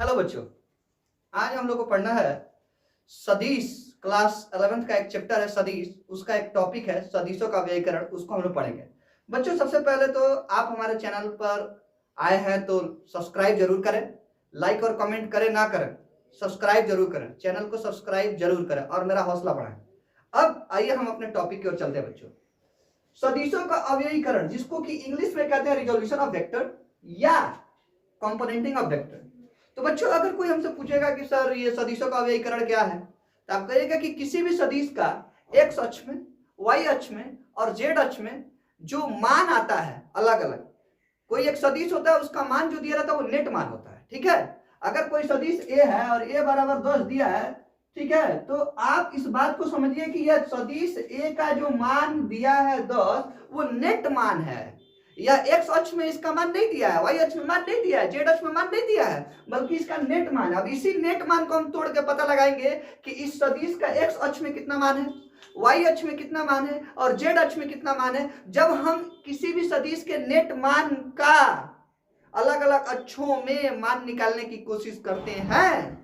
Hello बच्चों, आज हम लोग को पढ़ना है सदिश। क्लास 11th का एक चैप्टर है सदिश, उसका एक टॉपिक है सदिशों का व्याकरण, उसको हम लोग पढ़ेंगे। बच्चों सबसे पहले तो आप हमारे चैनल पर आए हैं तो सब्सक्राइब जरूर करें, लाइक और कमेंट करें ना करें, सब्सक्राइब जरूर करें, चैनल को सब्सक्राइब जरूर करें और मेरा हौसला बढ़ाएं। अब आइए हम अपने टॉपिक की ओर चलते हैं बच्चों। सदिशों का अव्ययीकरण, जिसको कि इंग्लिश में कहते हैं रिजोल्यूशन ऑफ वेक्टर या कंपोनेंटिंग ऑफ वेक्टर। तो बच्चों अगर कोई हमसे पूछेगा कि सर ये सदिशों का अव्ययीकरण क्या है, तो आप कहिएगा कि किसी भी सदिश का एक्स अक्ष में, वाई अक्ष में और जेड अक्ष में जो मान आता है अलग अलग, कोई एक सदिश होता है उसका मान जो दिया रहता है वो नेट मान होता है। ठीक है, अगर कोई सदिश ए है और ए बराबर 10 दिया है, ठीक है, तो आप इस बात को समझिए कि यह सदिश ए का जो मान दिया है 10 वो नेट मान है। या एक्स अक्ष में इसका मान नहीं दिया है, वाई अक्ष में मान नहीं दिया है, जेड अक्ष में मान नहीं दिया है, बल्कि इसका नेट मान। अब इसी नेट मान को हम तोड़ के पता लगाएंगे कि इस सदिश का एक्स अक्ष में कितना मान है, वाई अक्ष में कितना मान है और जेड अक्ष में कितना मान है। जब हम किसी भी सदिश के नेट मान का अलग अलग अक्षों में मान निकालने की कोशिश करते हैं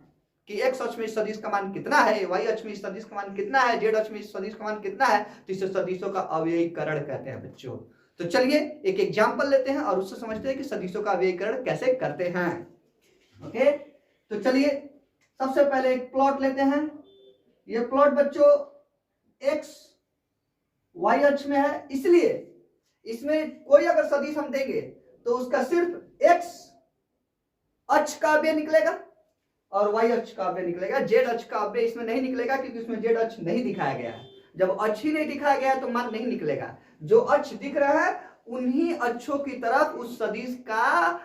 कि एक्स अक्ष में इस सदिश का मान कितना है, वाई अक्ष में इस सदिश का मान कितना है, जेड अक्ष में इस सदिश का मान कितना है, तो इसे सदिशों का अव्ययीकरण कहते हैं बच्चों। तो चलिए एक एग्जांपल लेते हैं और उससे समझते हैं कि सदिशों का अव्ययीकरण कैसे करते हैं। ओके, तो चलिए सबसे पहले एक प्लॉट लेते हैं। ये प्लॉट बच्चों एक्स वाई अक्ष में है, इसलिए इसमें कोई अगर सदिश हम देंगे तो उसका सिर्फ एक्स अक्ष का अव्यय निकलेगा और वाई अक्ष का अव्यय निकलेगा। जेड अक्ष का अव्यय इसमें नहीं निकलेगा क्योंकि इसमें जेड अक्ष नहीं दिखाया गया है। जब अक्ष ही नहीं दिखाया गया है तो मान नहीं निकलेगा। जो अक्ष दिख रहा है उन्हीं अक्षों की तरफ उस सदिश का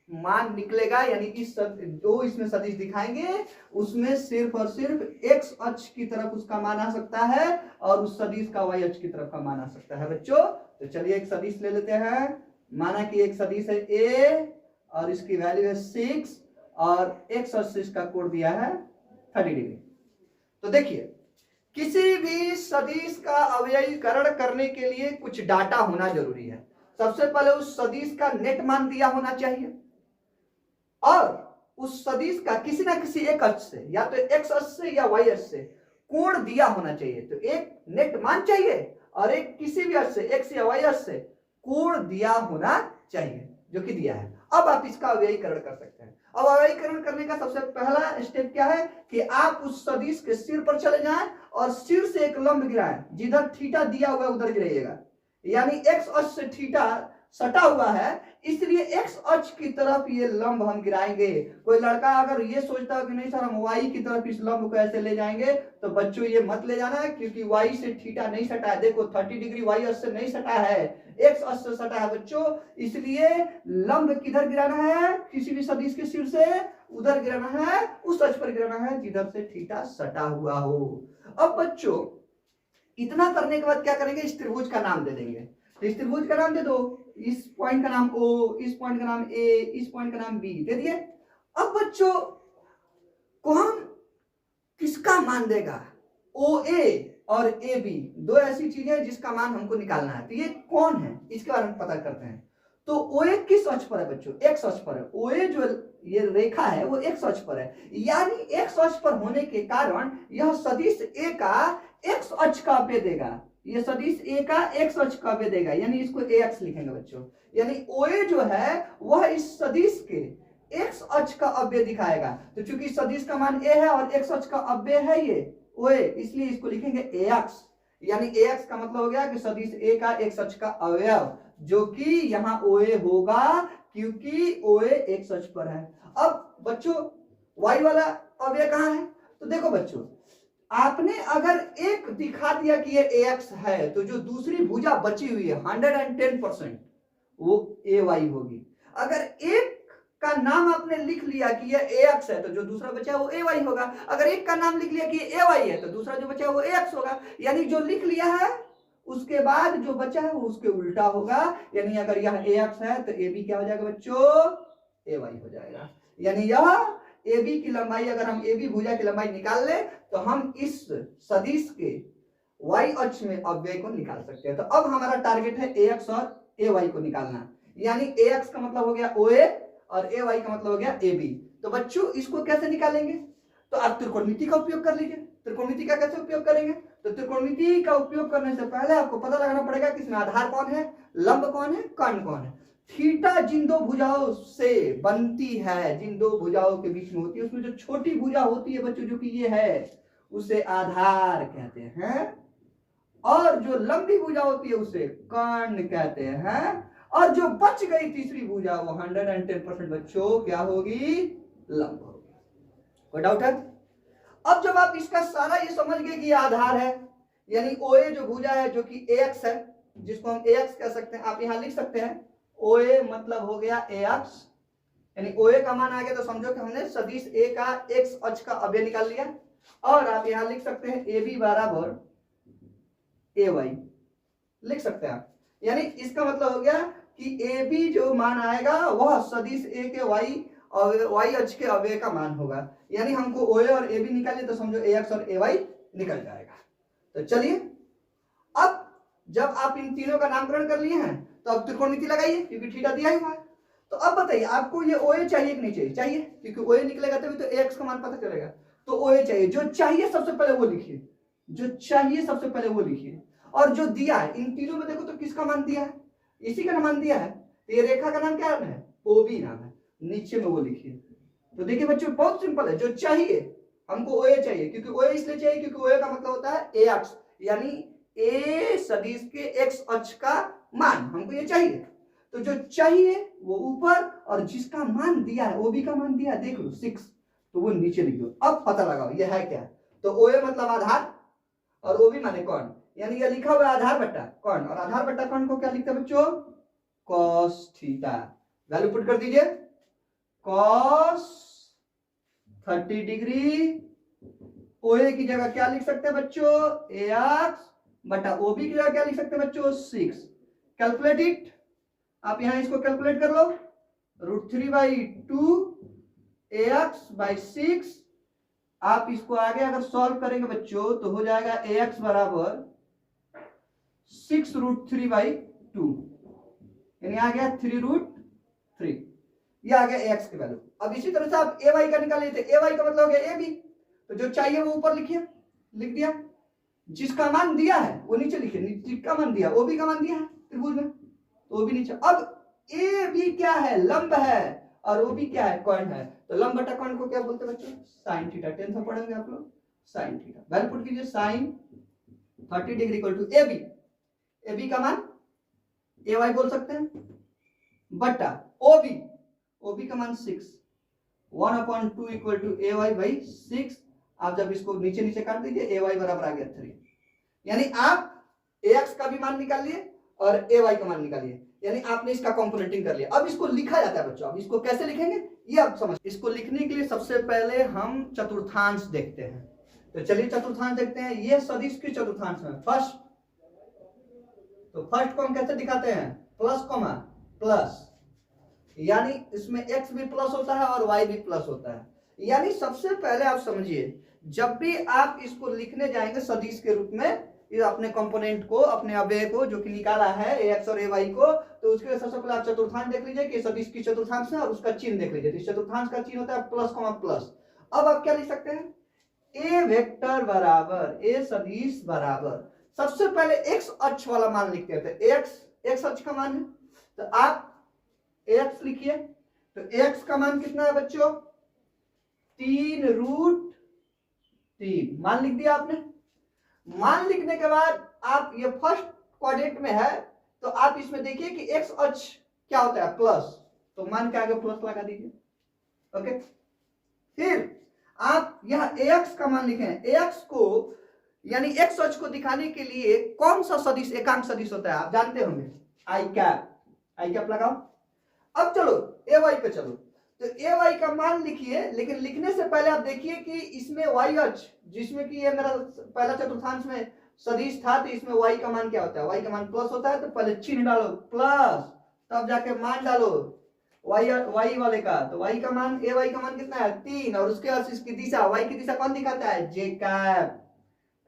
मान निकलेगा, यानी इस जो इसमें सदिश दिखाएंगे उसमें सिर्फ और सिर्फ एक्स अक्ष की तरफ उसका मान आ सकता है और उस सदिश का वाई अक्ष की तरफ का मान आ सकता है बच्चों। तो चलिए एक सदिश ले लेते हैं। माना कि एक सदिश है ए और इसकी वैल्यू है 6 और एक्स अक्ष से इसका कोण दिया है 30 डिग्री। तो देखिए किसी भी सदिश का अव्ययीकरण करने के लिए कुछ डाटा होना जरूरी है। सबसे पहले उस सदिश का नेट मान दिया होना चाहिए और उस सदिश का किसी ना किसी एक अक्ष से, या तो एक्स अक्ष से या वाई अक्ष से कोण दिया होना चाहिए। तो एक नेट मान चाहिए और एक किसी भी अक्ष से, एक्स या वाई अक्ष से कोण दिया होना चाहिए जो कि दिया है। अब आप इसका अव्ययीकरण कर सकते हैं। अब अव्ययीकरण करने का सबसे पहला स्टेप क्या है कि आप उस सदिश के सिर पर चले जाएं और सिर से एक लंब गिराएं। जिधर थीटा दिया हुआ है उधर गिराइएगा, यानी एक्स अक्ष से थीटा सटा हुआ है इसलिए एक्स अक्ष की तरफ ये लंब हम गिराएंगे। कोई लड़का अगर ये सोचता है कि नहीं सर हम वाई की तरफ इस लंब को ऐसे ले जाएंगे, तो बच्चों ये मत ले जाना है क्योंकि वाई से थीटा नहीं सटा है। देखो 30 डिग्री वाई अक्ष से नहीं सटा है, एक्स अक्ष से सटा है बच्चों। इसलिए लंब किधर गिराना है, किसी भी सदिश के सिर से उधर गिराना है, उस अक्ष पर गिराना है जिधर से थीटा सटा हुआ हो। अब बच्चों इतना करने के बाद क्या करेंगे, इस त्रिभुज का नाम दे देंगे। तो इस त्रिभुज का नाम दे दो, इस पॉइंट का नाम O, इस पॉइंट का नाम A, इस पॉइंट का नाम B दे दिए। अब बच्चों कौन किसका मान देगा, OA और AB दो ऐसी चीजें जिसका मान हमको निकालना है। तो ये कौन है इसके बारे में पता करते हैं। तो OA किस अक्ष पर है बच्चों, एक्स अक्ष पर है। OA जो ये रेखा है वो एक्स अक्ष पर है, यानी एक्स अक्ष पर होने के कारण यह सदिश A का एक्स अक्ष का अव्यय देगा। ये सदिश ए का एक्स अक्ष का अव्यय देगा, यानी इसको ए एक्स लिखेंगे बच्चों। यानी OA जो है वह इस सदिश के एक्स अक्ष का अव्यय दिखाएगा। तो चूंकि सदिश का मान ए है और एक्स अक्ष का अव्यय है ये OA, इसलिए इसको लिखेंगे ए एक्स। यानी ए एक्स का मतलब हो गया कि सदिश ए का एक्स अक्ष का अवयव, जो कि यहाँ OA होगा क्योंकि OA एक्स अक्ष पर है। अब बच्चों वाई वाला अवयव कहाँ है, तो देखो बच्चों आपने अगर एक दिखा दिया कि ये AX है तो जो दूसरी भुजा बची हुई है 110% वो AY होगी। अगर एक का नाम आपने लिख लिया कि ये AX है तो जो दूसरा बचा है वो AY होगा। अगर एक का नाम लिख लिया कि ये AY है तो दूसरा जो बचा है वो AX होगा। यानी जो लिख लिया है उसके बाद जो बचा है वो उसके उल्टा होगा। यानी अगर यह AX है तो AB क्या हो जाएगा बच्चों, AY हो जाएगा। यानी यह AB की लंबाई, अगर हम AB भुजा की लंबाई निकाल ले तो हम इस सदिश के y अक्ष में अव्यय को निकाल सकते हैं। तो अब हमारा टारगेट है AX और AY को निकालना। यानी AX का मतलब हो गया OA और AY का मतलब हो गया AB। तो बच्चों इसको कैसे निकालेंगे? तो आप त्रिकोणमिति का उपयोग कर लीजिए। त्रिकोणमिति का कैसे उपयोग करेंगे? तो त्रिकोणमिति का उपयोग करने से पहले आपको पता लगाना पड़ेगा कि इसमें आधार कौन है, लंब कौन है, कर्ण कौन है। थीटा जिन दो भुजाओं से बनती है, जिन दो भुजाओं के बीच में होती है, उसमें जो छोटी भुजा होती है बच्चों, जो कि ये है, उसे आधार कहते हैं। और जो लंबी भुजा होती है उसे कर्ण कहते हैं। और जो बच गई तीसरी भुजा वो 110% बच्चों क्या होगी? लंब होगी। कोई डाउट है? अब जब आप इसका सारा ये समझ गए कि ये आधार है, यानी OA जो भुजा है जो कि AX है, जिसको हम AX कह सकते हैं, आप यहां लिख सकते हैं OA मतलब हो गया AX, यानी OA का मान आ गया तो समझो कि हमने सदिश A का X अक्ष का अवयव निकाल लिया। और आप यहां लिख सकते हैं AB बराबर AY लिख सकते हैं आप, यानी इसका मतलब हो गया कि AB जो मान आएगा वह सदिश A के y अक्ष के अवयव का मान होगा। यानी हमको OA और AB निकालिए तो समझो AX और AY निकल जाएगा। तो चलिए, अब जब आप इन तीनों का नामकरण कर लिए हैं तो अब त्रिकोणमिति लगाइए, क्योंकि थीटा दिया ही हुआ है। तो अब बताइए आपको ये OA चाहिए कि नहीं चाहिए? चाहिए, क्योंकि OA निकलेगा तभी तो AX का मान पता चलेगा। तो OA चाहिए, जो चाहिए सबसे पहले वो लिखिए, जो चाहिए सबसे पहले वो लिखिए। और जो दिया है इन तीनों में देखो तो किसका मान दिया है? इसी का मान दिया है। तो ये रेखा का नाम क्या है? OB नाम है, नीचे में वो लिखिए। तो देखिए बच्चों बहुत सिंपल है, जो चाहिए हमको OA चाहिए, क्योंकि OA इसलिए चाहिए क्योंकि OA का मतलब होता है AX, यानी A सदिश के X अक्ष का मान हमको ये चाहिए। तो जो चाहिए वो ऊपर, और जिसका मान दिया है OB का मान दिया है देख लो 6, तो वो नीचे लिख दो। अब पता लगाओ ये है क्या? तो OA मतलब आधार और OB माने कौन, यानी ये लिखा हुआ आधार बट्टा कौन, और आधार बट्टा कौन को क्या लिखते हैं बच्चों? Cos theta. वैल्यू पुट कर दीजिए, कॉस 30 डिग्री। OA की जगह क्या लिख सकते हैं बच्चों? AX बटा OB की जगह क्या लिख सकते हैं बच्चों? 6। कैलकुलेट इट, आप यहां इसको कैलकुलेट कर लो, √3/2 AX by 6। आप इसको आगे अगर सॉल्व करेंगे बच्चों तो हो जाएगा AX बराबर 6√3/2, यानी आ गया 3√3, ये आ गया AX की वैल्यू। अब इसी तरह से आप AY का निकाल लेते, AY का मतलब हो गया AB। तो जो चाहिए वो ऊपर लिखिए, लिख दिया, जिसका मान दिया है वो नीचे लिखिए, जिसका मान दिया OB का मान दिया है त्रिभुज में, तो OB नीचे। अब AB क्या है? लंब है, और OB क्या है? कर्ण है। तो लंब बटा कर्ण को क्या बोलते हैं बच्चों? Sine theta. 10th में पढ़ेंगे आप लोग साइन थीटा। वैल्यू पुट कीजिए, sine 30 degree equal to AB, AB का मान AY बोल सकते हैं, बटा OB का मान 6, 1/2 इक्वल टू AY by 6। आप जब इसको नीचे नीचे काट दीजिए AY बराबर आ गया 3, यानी आप AX का भी मान निकाल लिए और AY का मान निकालिए, यानी आपने इसका कंपोनेंटिंग कर लिया। अब इसको लिखा जाता है बच्चों, अब इसको कैसे लिखेंगे ये आप समझ। इसको लिखने के लिए सबसे पहले हम चतुर्थांश देखते हैं। तो चलिए चतुर्थांश देखते हैं। ये सदिश की चतुर्थांश में फर्स्ट, तो फर्स्ट को हम कैसे दिखाते हैं? प्लस कॉमा प्लस, यानी इसमें x भी प्लस होता है और y भी प्लस होता है। यानी सबसे पहले आप समझिए, जब भी आप इसको लिखने जाएंगे सदिश के रूप में, अपने कंपोनेंट को, अपने अवयव को जो कि निकाला है AX और AY को, तो उसके लिए सबसे पहले आप चतुर्थांश देख लीजिए कि सदिश की चतुर्थांश है, और उसका चिन्ह देख लीजिए। इस चतुर्थांश का चिन्ह होता है प्लस कॉमा प्लस। अब आप क्या लिख सकते हैं? A वेक्टर बराबर A सदिश बराबर, सबसे पहले x अक्ष वाला मान लिखते हैं। तो x अक्ष का मान है, तो आप AX लिखिए। तो AX का मान कितना है बच्चों? 3√3 मान लिख दिया आपने। मान लिखने के बाद आप ये फर्स्ट क्वाड्रेंट में है, तो आप इसमें देखिए कि x अक्ष क्या होता है? प्लस, तो मान के आगे प्लस लगा दीजिए। ओके, फिर आप यह AX का मान लिखें। AX को यानी x अक्ष को दिखाने के लिए कौन सा सदिश एकांक सदिश होता है? आप जानते होंगे, आई कैप लगाओ। अब चलो AY पे चलो, तो AY का मान लिखिए, लेकिन लिखने से पहले आप देखिए कि इसमें y अक्ष, जिसमें कि ये मेरा पहला चतुर्थांश में सदिश था, तो इसमें y का मान क्या होता है? y का मान प्लस होता है। तो पहले चिन्ह डालो प्लस, तब जाके मान डालो y वाले का। तो y का मान, AY का मान कितना है? 3, और उसके बाद इसकी दिशा, y की दिशा कौन दिखाता है? j cap.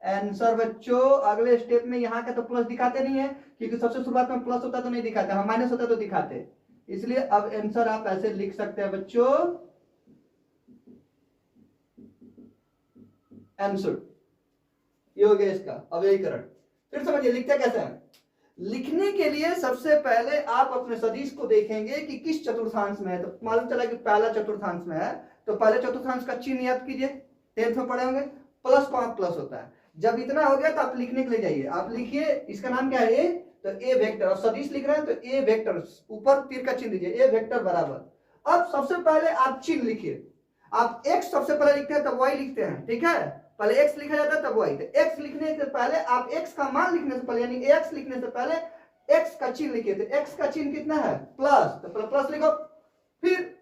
आंसर बच्चों अगले स्टेप में यहाँ का तो प्लस दिखाते नहीं है, क्योंकि सबसे शुरुआत में प्लस होता तो नहीं दिखाते, हम माइनस होता तो दिखाते, इसलिए अब आंसर आप ऐसे लिख सकते हैं बच्चों, आंसर। ये हो गया इसका अव्ययीकरण। फिर समझिए लिखते कैसे हैं। लिखने के लिए सबसे पहले आप अपने सदिश को देखेंगे कि किस चतुर्थांश में है। तो मालूम चला कि पहला चतुर्थांश में है, तो पहले चतुर्थांश का चिन्ह याद कीजिए, 10th में पढ़े होंगे, प्लस को आप प्लस होता है। जब इतना हो गया तो आप लिखने के लिए जाइए, आप लिखिए इसका नाम क्या है ए, तो ए वेक्टर। और सदिश लिख रहे हैं तो ए वेक्टर, ऊपर तीर का चिन्ह दीजिए, ए वेक्टर बराबर। अब सबसे पहले आप चिन्ह लिखिए। आप एक्स सबसे पहले लिखते हैं तब वाई लिखते हैं, ठीक है, पहले एक्स लिखा जाता है तब वाई। तो एक्स लिखने से पहले आप एक्स का मान लिखने से पहले यानी एक्स लिखने से पहले एक्स का चिन्ह लिखिए। तो एक्स का चिन्ह कितना है प्लस, तो पहले प्लस लिखो, फिर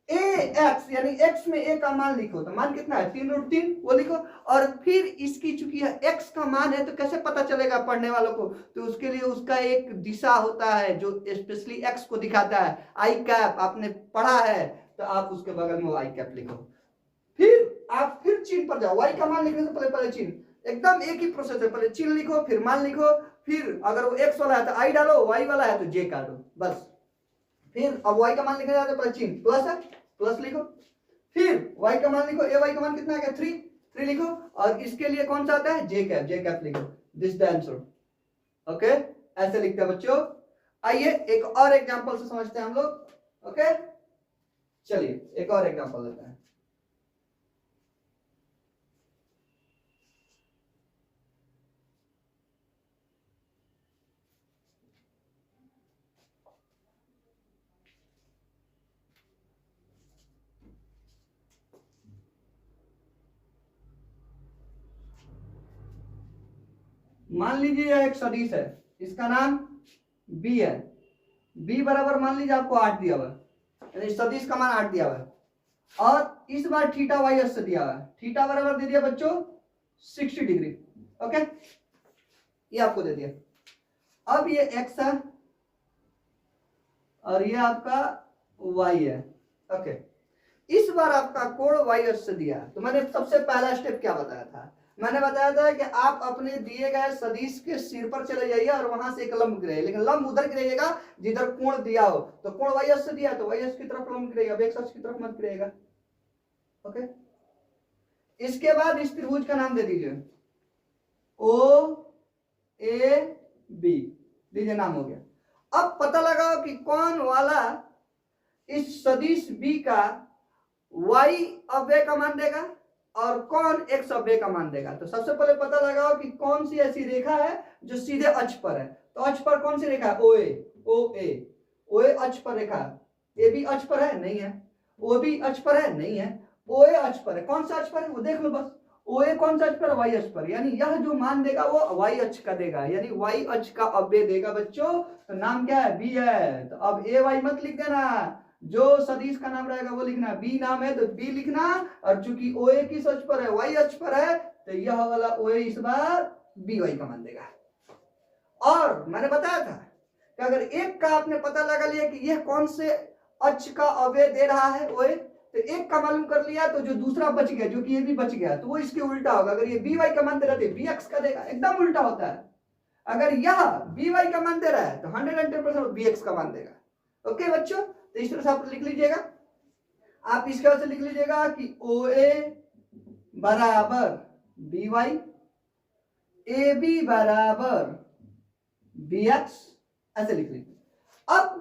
ए एक्स यानी एक्स में ए का मान लिखो, तो मान कितना है 3√3 वो लिखो। और फिर इसकी चूंकि एक्स का मान है तो कैसे पता चलेगा पढ़ने वालों को, तो उसके लिए उसका एक दिशा होता है जो स्पेशली एक्स को दिखाता है, आई कैप, आपने पढ़ा है तो आप उसके बगल में आई कैप लिखो। फिर आप फिर चिन्ह पर जाओ, वाई का मान लिखने से पहले पहले चिन्ह, एकदम एक ही प्रोसेस है, पहले चिन्ह लिखो फिर मान लिखो, फिर अगर वो एक्स वाला है तो आई डालो, वाई वाला है तो जे काटो, बस। फिर अब वाई का मान लिखने जाते पहले चिन्ह प्लस है, प्लस लिखो, फिर वाई का मान लिखो, ए वाई का मान कितना है 3 लिखो, और इसके लिए कौन सा आता है जे कैप लिखो, दिस द आंसर। ओके, ऐसे लिखते हैं बच्चों। आइए एक और एग्जांपल से समझते हैं हम लोग। ओके, चलिए एक और एग्जांपल लेते हैं। मान लीजिए यह एक सदिश है, इसका नाम बी है, बी बराबर मान लीजिए आपको 8 दिया हुआ है, सदिश का मान 8 दिया हुआ है, और इस बार थीटा वाई एस से दिया हुआ है, थीटा बराबर दे दिया बच्चों 60 डिग्री। ओके, ये आपको दे दिया। अब ये एक्स है और ये आपका वाई है। ओके, इस बार आपका कोण वाई एस से दिया, तो मैंने सबसे पहला स्टेप क्या बताया था, मैंने बताया था कि आप अपने दिए गए सदिश के सिर पर चले जाइए और वहां से एक लंब गिराइए, लेकिन लंब उधर गिराइएगा जिधर कोण दिया हो। तो कोण वाई एस से दिया तो वाई एस की तरफ लंब गिराइएगा, अब एक्स अक्ष की तरफ मत गिराइएगा। ओके, इसके बाद इस त्रिभुज का नाम दे दीजिए ओ ए बी, दीजिए नाम हो गया। अब पता लगाओ कि कौन वाला इस सदिश बी का y अव्यय का मान देगा और कौन x अव्यय का मान देगा। तो सबसे पहले पता लगाओ कि कौन सी ऐसी रेखा है जो सीधे अक्ष पर है। तो अक्ष पर कौन सी रेखा है, ओए अक्ष पर रेखा, ए भी अक्ष पर है नहीं है, ओ भी अक्ष पर है नहीं है, ओए अक्ष पर है। कौन सा अक्ष पर है वो देख लो बस, ओए कौन सा अक्ष पर है, वाई अक्ष पर, यानी यह जो मान देगा वो वाई अक्ष का देगा, यानी वाई अक्ष का अव्यय देगा बच्चों। तो नाम क्या है, बी है। तो अब ए वाई मत लिख देना, जो सदिश का नाम रहेगा वो लिखना, बी नाम है तो बी लिखना, और चूंकि ओए किस अक्ष पर है, वाई अक्ष पर है, तो यह वाला ओए इस बार बी वाई का मान देगा। और मैंने बताया था कि अगर एक का आपने पता लगा लिया कि यह कौन से अक्ष का अव्यय दे रहा है ओए, तो एक का मालूम कर लिया तो जो दूसरा बच गया, जो कि ये भी बच गया, तो वो इसके उल्टा होगा। अगर ये बी वाई का मान दे रहा है बी एक्स का देगा, एकदम उल्टा होता है। अगर यह बी वाई का मान दे रहा है तो 110% बी एक्स का मान देगा। ओके बच्चों, तो इस तरह से आप लिख लीजिएगा, आप इसके वजह से लिख लीजिएगा कि ओ ए बराबर बी वाई, ए बी बराबर बी एक्स, ऐसे लिख लीजिए। अब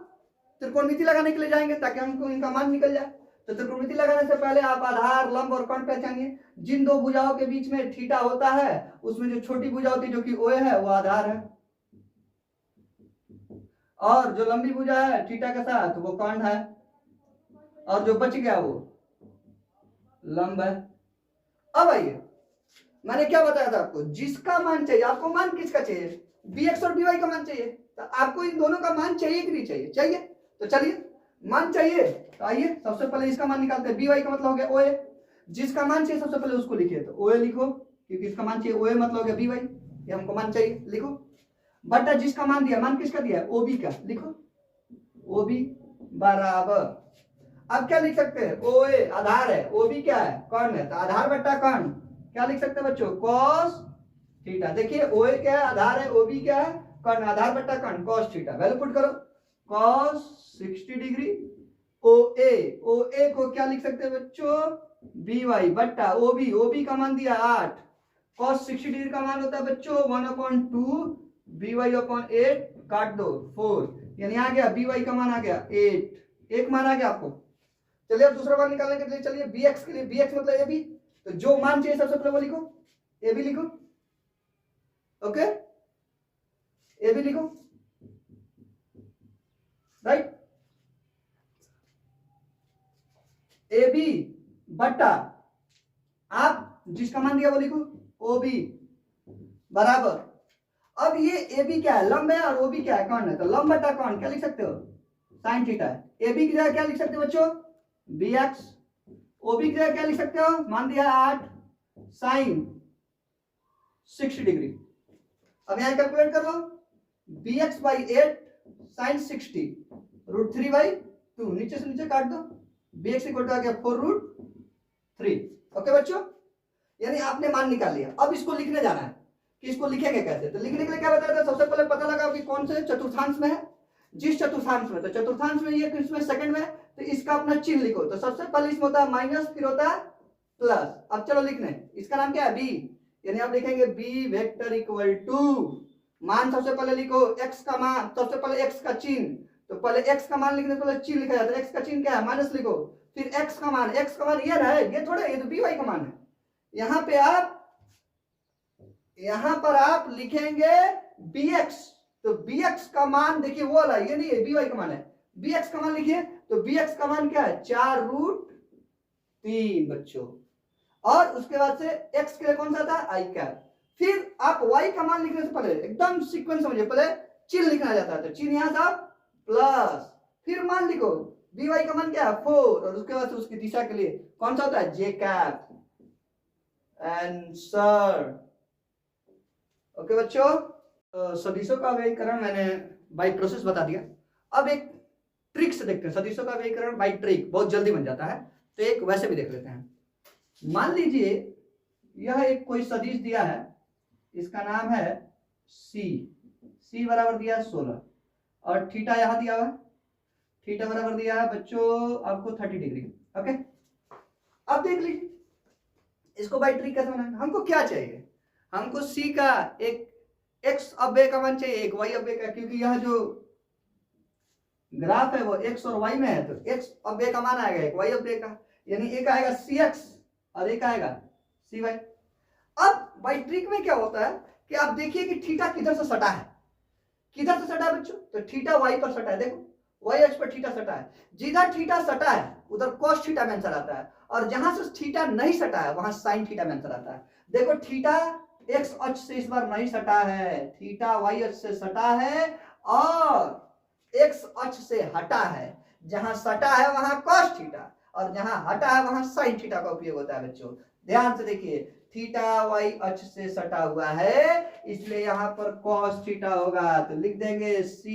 त्रिकोणमिति लगाने के लिए जाएंगे ताकि हमको इनका मान निकल जाए। तो त्रिकोणमिति लगाने से पहले आप आधार, लंब और कोण पहचानिए। जिन दो भुजाओं के बीच में थीटा होता है उसमें जो छोटी भुजा होती है जो कि ओए है वो आधार है, और जो लंबी भुजा है थीटा के साथ वो कोण है, और जो बच गया वो लंब है। अब आइए, मैंने क्या बताया था आपको, जिसका मान चाहिए, आपको मान किसका चाहिए, बी एक्स और बी वाई का मान चाहिए। तो आपको इन दोनों का मान चाहिए कि नहीं चाहिए, चाहिए। तो चलिए मान चाहिए, तो आइए सबसे पहले इसका मान निकालते हैं। बी वाई का मतलब हो गया ओए, जिसका मान चाहिए सबसे पहले उसको लिखिए, तो ओए लिखो, क्योंकि इसका मान चाहिए ओए मतलब हो गया बी वाई, ये हमको मान चाहिए, लिखो। बटा जिसका मान दिया, मान किसका दिया है, ओबी का, लिखो ओबी बराबर, अब क्या लिख सकते हैं, ओए आधार है, ओबी क्या है, कोण है, तो आधार बट्टा कोण क्या लिख सकते हैं बच्चों, कॉस थीटा। देखिए ओए क्या है, आधार है, ओबी क्या है, कोण, आधार बट्टा कोण, कॉस थीटा। वैल्यू पुट करो, कॉस 60 डिग्री, ओ ओ ए को क्या लिख सकते हैं बच्चों, बी वाई बट्टा ओ बी का मान दिया 8, cos 60 डिग्री का मान होता है बच्चों 1/2 बी वाई अपॉन 8, काट दो 4, यानी आ गया बी वाई का मान आ गया 8, एक मान आ गया आपको। चलिए अब दूसरा मान निकालने के लिए चलिए बी एक्स के लिए, बी एक्स मतलब ए बी, तो जो मान चाहिए सबसे पहले वो लिखो, ए बी लिखो, ओके ए बी लिखो, राइट, ए बी बट्टा आप जिसका मान दिया वो लिखो ओ बी बराबर, अब ये ए बी क्या है, लंब है, और ओ बी क्या है, कौन है, तो लंब बटा कौन क्या लिख सकते हो, साइन थीटा है। ए बी की जगह क्या लिख सकते हो बच्चों, बी एक्स, ओ बी की जगह क्या लिख सकते हो, मान दिया 8 साइन 60 डिग्री। अब यहां कैलकुलेट कर लो, बी एक्स बाई 8 साइन 60 √3/2, नीचे से नीचे काट दो, बी एक्स इक्वल टू आ गया 4√3। ओके बच्चों, यानी आपने मान निकाल लिया। अब इसको लिखने जाना है कि इसको लिखेंगे कैसे, तो लिखने के लिए क्या बताया था, सबसे पहले पता लगा कि कौन से चतुर्थांश में है, जिस चतुर्थांश में, तो चतुर्थांश में ये किसमें, सेकंड में, तो इसका अपना चिन्ह लिखो। तो सबसे पहले इसमें होता है माइनस, फिर होता है प्लस। अब चलो लिखने, इसका नाम क्या है बी, यानी आप लिखेंगे बी वेक्टर इक्वल टू, मान सबसे पहले लिखो x का मान, सबसे पहले x का चिन्ह, तो पहले x का मान लिखने से पहले चिन्ह लिखा जाता है, x का चिन्ह क्या है माइनस लिखो, फिर x का मान ये ना है, ये थोड़ा, ये तो बी वाई का मान है। यहां पे आप, यहां पर आप लिखेंगे bx, तो bx का मान देखिए वो वाला, ये नहीं है बी वाई का मान है, bx का मान लिखिए, तो bx का मान क्या है 4√3 बच्चों, और उसके बाद से x के लिए कौन सा था i कैप, फिर आप y का मान लिखने से पहले एकदम सीक्वेंस समझिए, पहले चिन्ह लिखना जाता है, तो चिन्ह यहां था प्लस, फिर मान लिखो बी वाई का मान क्या है 4, और उसके बाद से उसकी दिशा के लिए कौन सा होता है जे कैप, आंसर। ओके बच्चों, सदिशों का व्ययीकरण मैंने बाय प्रोसेस बता दिया। अब एक ट्रिक से देखते हैं, सदिशों का व्ययीकरण बाय ट्रिक बहुत जल्दी बन जाता है, तो एक वैसे भी देख लेते हैं। मान लीजिए यह एक कोई सदिश दिया है, इसका नाम है सी बराबर दिया 16, और थीटा यहां दिया हुआ है, थीटा बराबर दिया है बच्चों आपको 30 डिग्री। ओके, अब देख लीजिए इसको बाय ट्रिक कैसे बनाएंगे। हमको क्या चाहिए, हमको सी का एक x अव्यय का मान चाहिए, एक y अव्यय का, क्योंकि यह जो ग्राफ है वो x और y में है, तो x अव्यय का मान आएगा एक y अव्यय का, यानी एक आएगा cx और एक आएगा cy। अब बाय ट्रिक में क्या होता है कि आप देखिए कि थीटा किधर से सटा है, किधर से सटा है बच्चों, तो थीटा y पर सटा है, देखो y अक्ष पर थीटा सटा है, जिधर थीटा सटा है उधर cos थीटा में आंसर आता है, और जहां से थीटा नहीं सटा है वहां sin थीटा में आंसर आता है। देखो थीटा x अक्ष से इस बार नहीं सटा है, थीटा y अक्ष से सटा है और x अक्ष से हटा है, जहां सटा है वहां cos थीटा और जहां हटा है वहां sin थीटा का उपयोग होता है बच्चों। ध्यान से देखिए, थीटा y अक्ष से सटा हुआ है, इसलिए यहां पर cos थीटा होगा, तो लिख देंगे c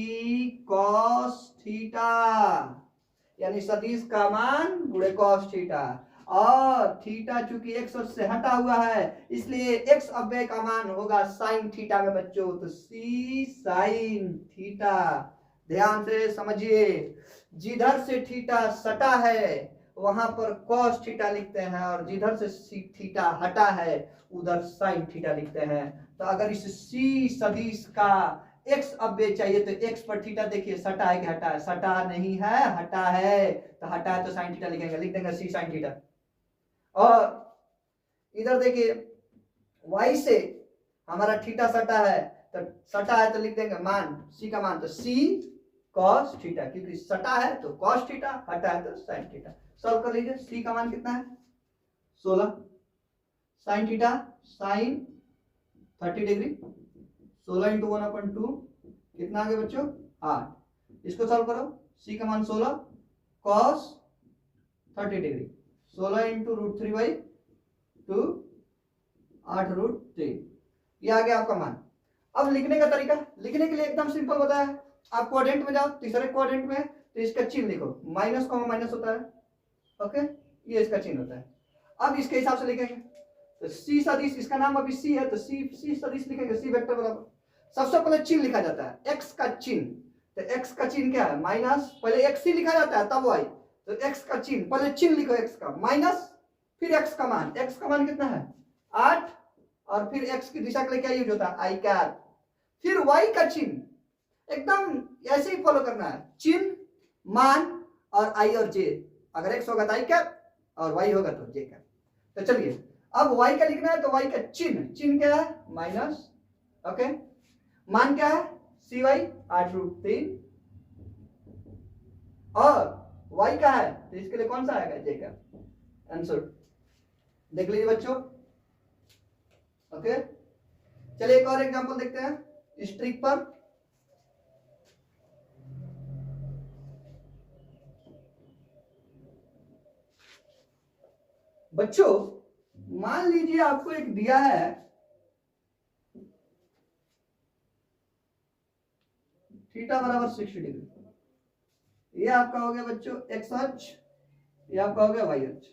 cos थीटा, यानी सदिश का मान गुणे cos थीटा, और थीटा चूंकि x अक्ष से हटा हुआ है इसलिए x अव्यय का मान होगा sin थीटा में बच्चों, तो c sin थीटा। ध्यान से समझिए, जिधर से थीटा सटा है वहां पर cos थीटा लिखते हैं, और जिधर से थीटा हटा है उधर sin थीटा लिखते हैं। तो अगर इस c सदिश का x अव्यय चाहिए तो x पर थीटा देखिए सटा है कि हटा है, सटा नहीं है हटा है, तो हटा है तो sin थीटा लिखेंगे, लिख देंगे c sin थीटा। और इधर देखिए y से हमारा थीटा सटा है, तो सटा है तो लिख देंगे मान c का मान, तो c cos थीटा, क्योंकि सटा है तो cos थीटा, हटा है तो sin थीटा। सॉल्व कर लीजिए, c का मान कितना है 16, sin थीटा sin 30 डिग्री, 16 × 1/2 कितना आ गया बच्चों 8। इसको सॉल्व करो, c का मान 16 cos 30 डिग्री, 16 × √3/2 8√3, ये आ गया आपका मान। अब लिखने का तरीका, लिखने के लिए एकदम सिंपल होता है, आप क्वाड्रेंट में जाओ, तीसरे क्वाड्रेंट में, तो इसका चिन्ह लिखो, माइनस कॉमा माइनस होता है, ओके, ये इसका चिन्ह होता है। अब इसके हिसाब से लिखेंगे, तो सी सदिश, इसका नाम अभी सी है तो सी सदिश लिखेंगे, सी वेक्टर बराबर, सबसे पहले चिन्ह लिखा जाता है x का चिन्ह, तो x का चिन्ह क्या है माइनस, पहले x ही लिखा जाता है तब y, तो तो x का चिन्ह, पहले चिन्ह लिखो x का, माइनस फिर x का मान कितना है 8, और फिर x की दिशा के लिए क्या यूज होता है आई कैप, फिर y का चिन्ह एकदम ऐसे ही फॉलो करना है, चिन्ह मान और i और j, अगर x होगा तो आई कैप और y होगा तो j कैप। तो चलिए अब y का लिखना है, तो y का चिन्ह क्या है माइनस, ओके, मान क्या है cy 8√3, और y का है तो इसके लिए कौन सा आएगा j कैप। आंसर देख लीजिए बच्चों, ओके। चलिए एक और एग्जांपल देखते हैं इस ट्रिक पर। बच्चों मान लीजिए आपको एक दिया है थीटा बराबर 60 डिग्री, ये आपका हो गया बच्चों एक्स अक्ष, ये आपका हो गया वाई अक्ष,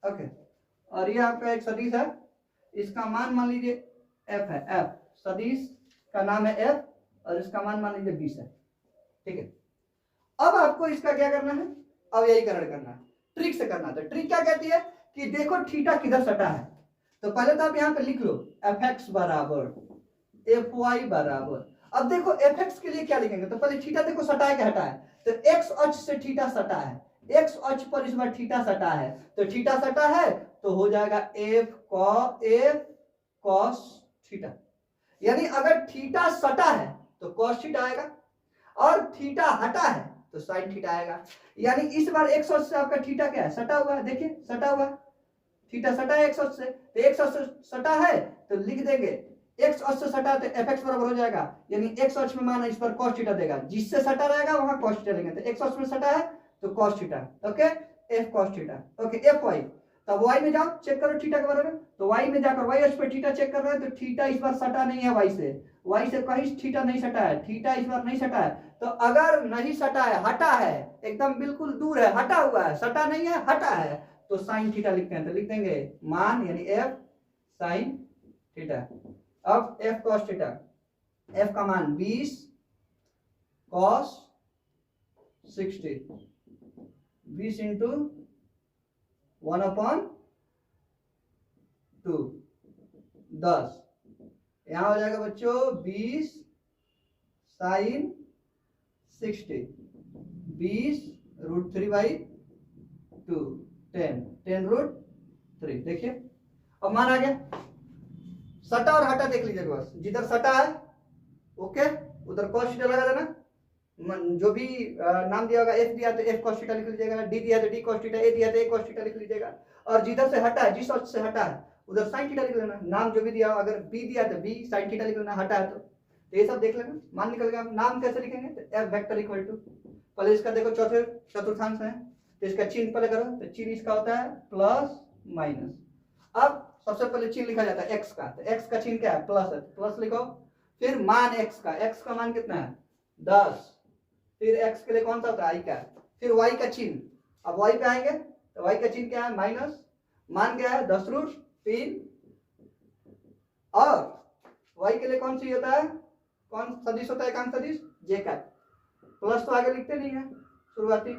ओके, और ये आपका एक सदिश है, इसका मान लीजिए एफ है, एफ सदिश का नाम है एफ, और इसका मान लीजिए 20 है, ठीक है। अब आपको इसका क्या करना है, अव्ययीकरण करना है, ट्रिक से करना है। तो ट्रिक क्या कहती है कि देखो थीटा किधर सटा है, तो पहले तो आप यहां पे लिख लो एफ एक्स बराबर एफ वाई बराबर, अब देखो एफ एक्स के लिए क्या लिखेंगे, तो पहले थीटा देखो सटा है क्या हटा है, तो एक्स अक्ष से थीटा सटा है, एक्स अक्ष पर इस बार थीटा सटा है, तो थीटा सटा है तो हो जाएगा एफ कॉस थीटा, यानी अगर थीटा सटा है तो कॉस थीटा आएगा, और थीटा हटा है तो साइन थीटा आएगा। यानी इस बार एक्स अक्ष से आपका थीटा क्या है सटा हुआ है, देखिए सटा हुआ थीटा सटा है एक्स अक्ष से, तो एक्स अक्ष से सटा है तो लिख देंगे एक्स अक्ष से सटा तो एफ एक्स बराबर हो जाएगा, यानी एक्स अक्ष में मान इस पर cos थीटा देगा, जिससे सटा रहेगा वहां cos थीटा लेंगे, तो एक्स अक्ष में सटा है तो cos theta, okay, F cos theta, okay, F Y, तब वाई में जाओ चेक करो थीटा के बराबर, तो वाई में जाकर वाई अक्ष पर थीटा चेक कर रहे हैं, तो थीटा इस बार सटा नहीं है वाई से कहीं थीटा नहीं सटा है, थीटा इस बार नहीं सटा है, तो अगर नहीं सटा है हटा है एकदम बिल्कुल दूर है, हटा हुआ है, सटा नहीं है हटा है, तो साइन थीटा लिखते हैं, तो लिख देंगे मान यानी एफ साइन थीटा। अब एफ कॉस थीटा, एफ का मान 20 कॉस 60, 20 इंटू 1/2 10, यहां हो जाएगा बच्चों 20 साइन 60, 20√3/2 10√3, देखिए अब मान आ गया, सटा और हटा देख लीजिए बस, जिधर सटा है ओके उधर cos थीटा लगा देना, जो भी नाम दिया होगा एफ दिया तो एफ cos थीटा लिख लीजिएगा, डी दिया तो डी cos थीटा, ए दिया तो ए cos थीटा लिख लीजिएगा, और जिधर से हटा है जिस अक्ष से हटा है उधर sin थीटा लिख लेना, नाम जो भी दिया हो अगर बी दिया तो बी sin थीटा लिख लेना, हटा है तो ये सब देख लेना, मान निकल गया। नाम कैसे लिखेंगे, तो एफ वेक्टर इक्वल टू, पहले इसका देखो चौथे चतुर्थांश है तो इसका चिन्ह पहले करो, तो चिन्ह इसका होता है प्लस माइनस, अब सबसे पहले चिन्ह लिखा जाता है एक्स का, तो एक्स का चिन्ह क्या है प्लस है, प्लस लिखो, फिर मान एक्स का मान कितना है 10, फिर एक्स के लिए कौन सा होता है आई का, फिर वाई का चिन्ह, अब वाई पे आएंगे तो वाई का चिन्ह क्या है माइनस, मान क्या है 10√3, और वाई के लिए कौन सी होता है, कौन सदिश होता है एकांक सदिश जे का, प्लस तो आगे लिखते नहीं है शुरुआती,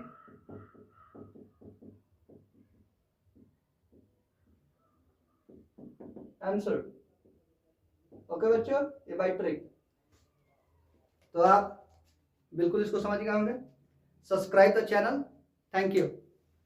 आंसर, ओके बच्चों, ये बाय ट्रिक। तो आप बिल्कुल इसको समझ गए होंगे। Subscribe the channel, thank you.